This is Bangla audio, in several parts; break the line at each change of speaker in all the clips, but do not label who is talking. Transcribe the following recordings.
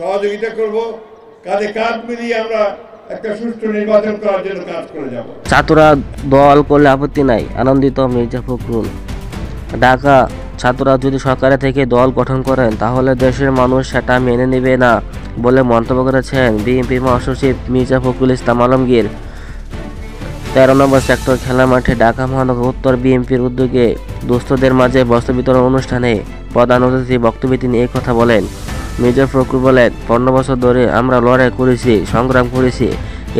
সহযোগিতা করব, কাঁধে কাঁধ মিলিয়ে আমরা একটা সুষ্ঠু নির্বাচন করার জন্য কাজ করে যাব।
ছাত্ররা দল করলে আপত্তি নাই, আনন্দিত মির্জা ফখরুল। ঢাকা, ছাত্ররা যদি সরকারের থেকে দল গঠন করেন তাহলে দেশের মানুষ সেটা মেনে নেবে না বলে মন্তব্য করেছেন বিএনপি মহাসচিব মির্জা ফখরুল ইসলাম আলমগীর। 13 নম্বর সেক্টর খেলার মাঠে ঢাকা মহানগর উত্তর বিএনপির উদ্যোগে দুস্থদের মাঝে বস্ত্র বিতরণ অনুষ্ঠানে প্রধান অতিথি বক্তব্যে তিনি এই কথা বলেন। মির্জা ফখরুল বলেন, 15 বছর ধরে আমরা লড়াই করেছি, সংগ্রাম করেছি।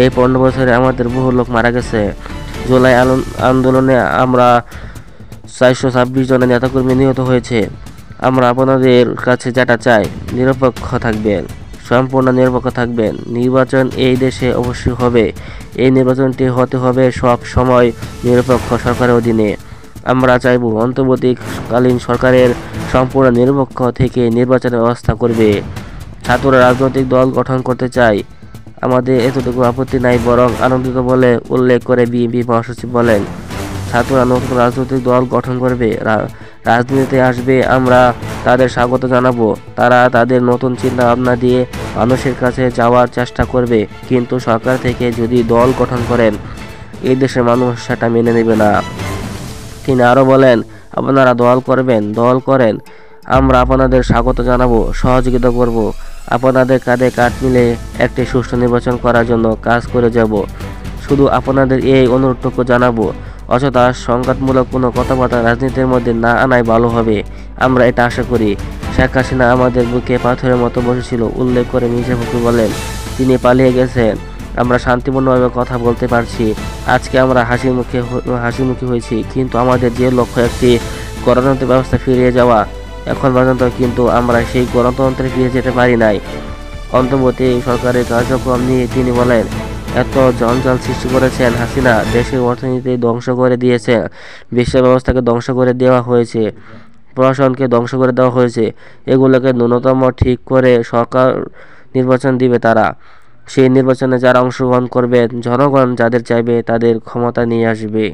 এই 15 বছরে আমাদের বহু লোক মারা গেছে। জুলাই আন্দোলনে আমরা 426 জনের নেতাকর্মী নিহত হয়েছে। আমরা আপনাদের কাছে যেটা চাই, নিরপেক্ষ থাকবেন, সম্পূর্ণ নিরপেক্ষ থাকবেন। নির্বাচন এই দেশে অবশ্যই হবে। এই নির্বাচনটি হতে হবে সব সময় নিরপেক্ষ সরকারের অধীনে। আমরা চাইব অন্তর্বর্তীকালীন সরকারের সম্পূর্ণ নিরপেক্ষ থেকে নির্বাচনের ব্যবস্থা করবে। ছাত্ররা রাজনৈতিক দল গঠন করতে চায়, আমাদের এতটুকু আপত্তি নাই, বরং আনন্দিত বলে উল্লেখ করে বিএনপি মহাসচিব বলেন, ছাত্ররা নতুন রাজনৈতিক দল গঠন করবে, রাজনীতিতে আসবে, আমরা তাদের স্বাগত জানাবো। তারা তাদের নতুন চিন্তা ভাবনা দিয়ে মানুষের কাছে যাওয়ার চেষ্টা করবে, কিন্তু সরকার থেকে যদি দল গঠন করেন এই দেশের মানুষ সেটা মেনে নেবে না। তিনি আরও বলেন, আপনারা দল করবেন, দল করেন, আমরা আপনাদের স্বাগত জানাবো, সহযোগিতা করব, আপনাদের কাঁধে কাঁধ মিলে একটি সুষ্ঠু নির্বাচন করার জন্য কাজ করে যাব। শুধু আপনাদের এই অনুরোধটুকু জানাবো, অযথা সংঘাতমূলক কোনো কথাবার্তা রাজনীতির মধ্যে না আনাই ভালো হবে। আমরা এটা আশা করি। শেখ হাসিনা আমাদের বুকে পাথরের মতো বসেছিল উল্লেখ করে মির্জা ফখরুল বলেন, তিনি পালিয়ে গেছেন, আমরা শান্তিপূর্ণভাবে কথা বলতে পারছি। আজকে আমরা হাসিমুখী হয়েছি, কিন্তু আমাদের যে লক্ষ্য একটি গণতন্ত্রের ব্যবস্থা ফিরিয়ে যাওয়া, এখন পর্যন্ত কিন্তু আমরা সেই গণতন্ত্রে ফিরে যেতে পারি নাই। অন্তর্বর্তী সরকারের কার্যক্রম নিয়ে তিনি বলেন, এত জঞ্জাল সৃষ্টি করেছেন হাসিনা, দেশের অর্থনীতি ধ্বংস করে দিয়েছে, বিশ্ব ব্যবস্থাকে ধ্বংস করে দেওয়া হয়েছে, প্রশাসনকে ধ্বংস করে দেওয়া হয়েছে। এগুলোকে ন্যূনতম ঠিক করে সরকার নির্বাচন দিবে তারা। সেই নির্বাচনে যারা অংশগ্রহণ করবে, জনগণ যাদের চাইবে তাদের ক্ষমতা নিয়ে আসবে।